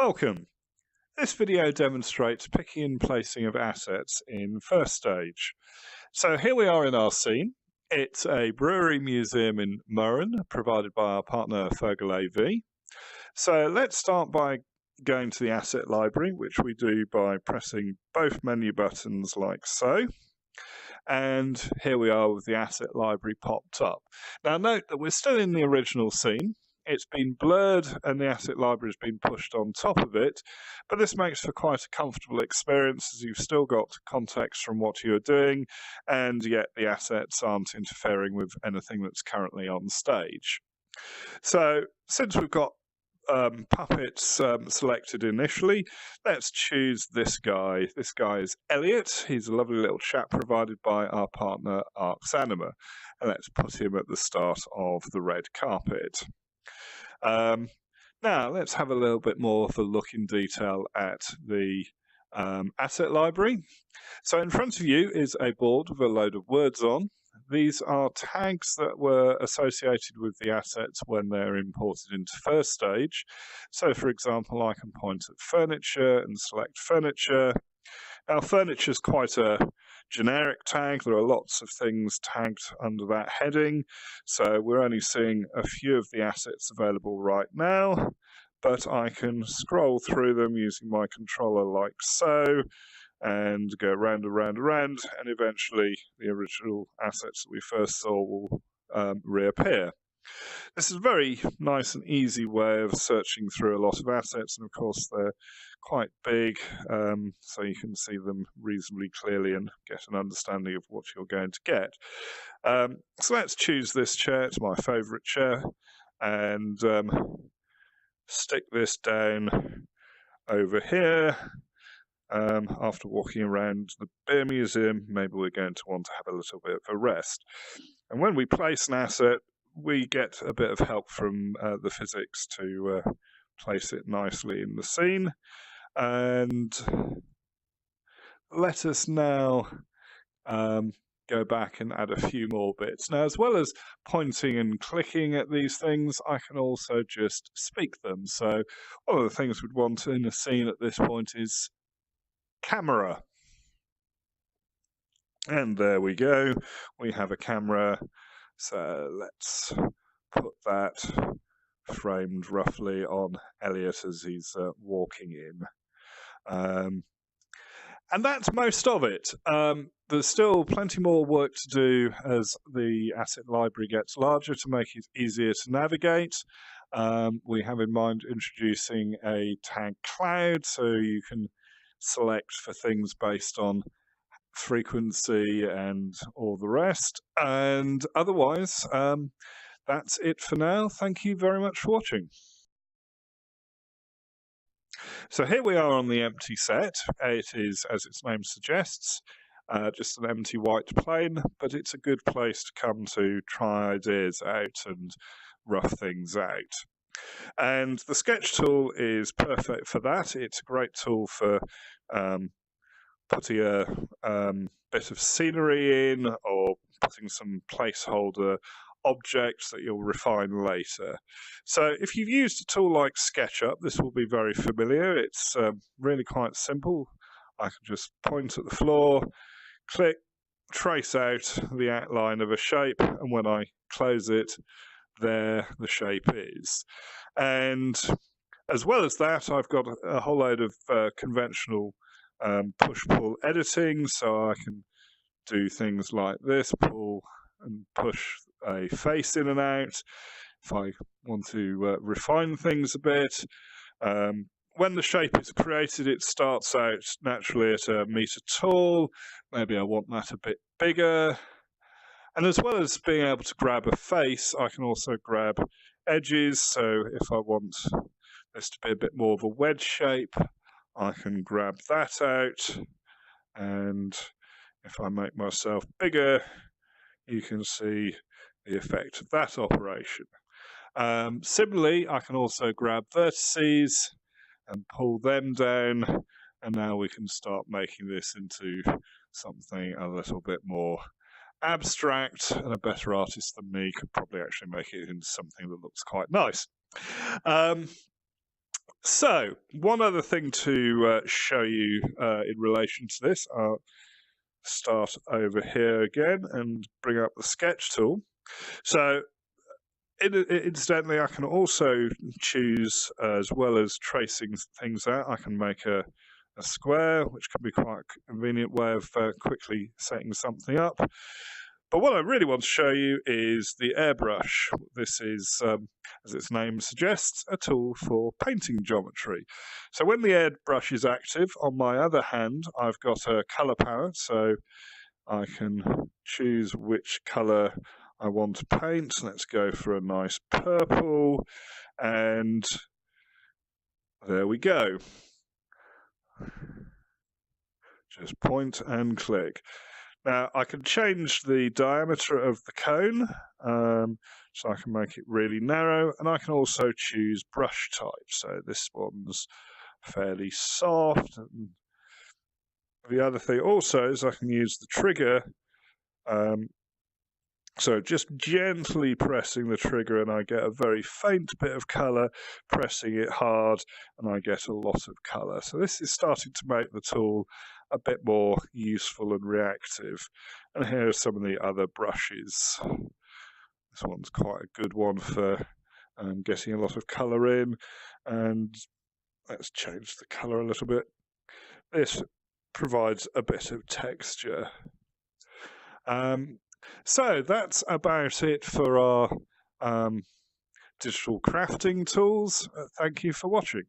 Welcome. This video demonstrates picking and placing of assets in first stage. So here we are in our scene. It's a brewery museum in Murren, provided by our partner Fergal AV. So let's start by going to the asset library, which we do by pressing both menu buttons like so. And here we are with the asset library popped up. Now note that we're still in the original scene. It's been blurred and the asset library has been pushed on top of it, but this makes for quite a comfortable experience as you've still got context from what you're doing, and yet the assets aren't interfering with anything that's currently on stage. So since we've got puppets selected initially, let's choose this guy. This guy is Elliot. He's a lovely little chap provided by our partner Arcs Anima, and let's put him at the start of the red carpet. Now let's have a little bit more of a look in detail at the asset library. So in front of you is a board with a load of words on. These are tags that were associated with the assets when they're imported into first stage. So for example, I can point at furniture and select furniture. Now furniture is quite a generic tag. There are lots of things tagged under that heading. So we're only seeing a few of the assets available right now, but I can scroll through them using my controller like so, and go round and round and round, and eventually the original assets that we first saw will reappear. This is a very nice and easy way of searching through a lot of assets, and of course they're quite big, so you can see them reasonably clearly and get an understanding of what you're going to get. So let's choose this chair. It's my favourite chair, and stick this down over here. After walking around the beer museum, maybe we're going to want to have a little bit of a rest. And when we place an asset, we get a bit of help from the physics to place it nicely in the scene. And let us now go back and add a few more bits. Now, as well as pointing and clicking at these things, I can also just speak them. So one of the things we'd want in a scene at this point is camera. And there we go. We have a camera. So let's put that framed roughly on Elliot as he's walking in. And that's most of it. There's still plenty more work to do as the asset library gets larger to make it easier to navigate. We have in mind introducing a tag cloud so you can select for things based on frequency and all the rest. And otherwise, that's it for now. Thank you very much for watching. So here we are on the empty set. It is, as its name suggests, just an empty white plane, but it's a good place to come to try ideas out and rough things out. And the sketch tool is perfect for that. It's a great tool for putting a bit of scenery in, or putting some placeholder objects that you'll refine later. So if you've used a tool like SketchUp, this will be very familiar. It's really quite simple. I can just point at the floor, click, trace out the outline of a shape, and when I close it, there the shape is. And as well as that, I've got a whole load of conventional push-pull editing, so I can do things like this, pull and push a face in and out. If I want to refine things a bit, when the shape is created, it starts out naturally at 1 meter tall. Maybe I want that a bit bigger. And as well as being able to grab a face, I can also grab edges. So if I want this to be a bit more of a wedge shape, I can grab that out. And if I make myself bigger, you can see the effect of that operation. Similarly, I can also grab vertices and pull them down, and now we can start making this into something a little bit more abstract, and a better artist than me could probably actually make it into something that looks quite nice. So, one other thing to show you in relation to this, I'll start over here again and bring up the sketch tool. So, incidentally, I can also choose, as well as tracing things out, I can make a square, which can be quite a convenient way of quickly setting something up. But what I really want to show you is the airbrush. This is, as its name suggests, a tool for painting geometry. So when the airbrush is active, on my other hand, I've got a colour palette, so I can choose which colour I want to paint. Let's go for a nice purple, and there we go. Just point and click. Now I can change the diameter of the cone, so I can make it really narrow, and I can also choose brush type. So this one's fairly soft. And the other thing also is I can use the trigger. So just gently pressing the trigger and I get a very faint bit of colour, pressing it hard and I get a lot of colour. So this is starting to make the tool a bit more useful and reactive. And here are some of the other brushes. This one's quite a good one for getting a lot of colour in. And let's change the colour a little bit. This provides a bit of texture. So that's about it for our digital crafting tools. Thank you for watching.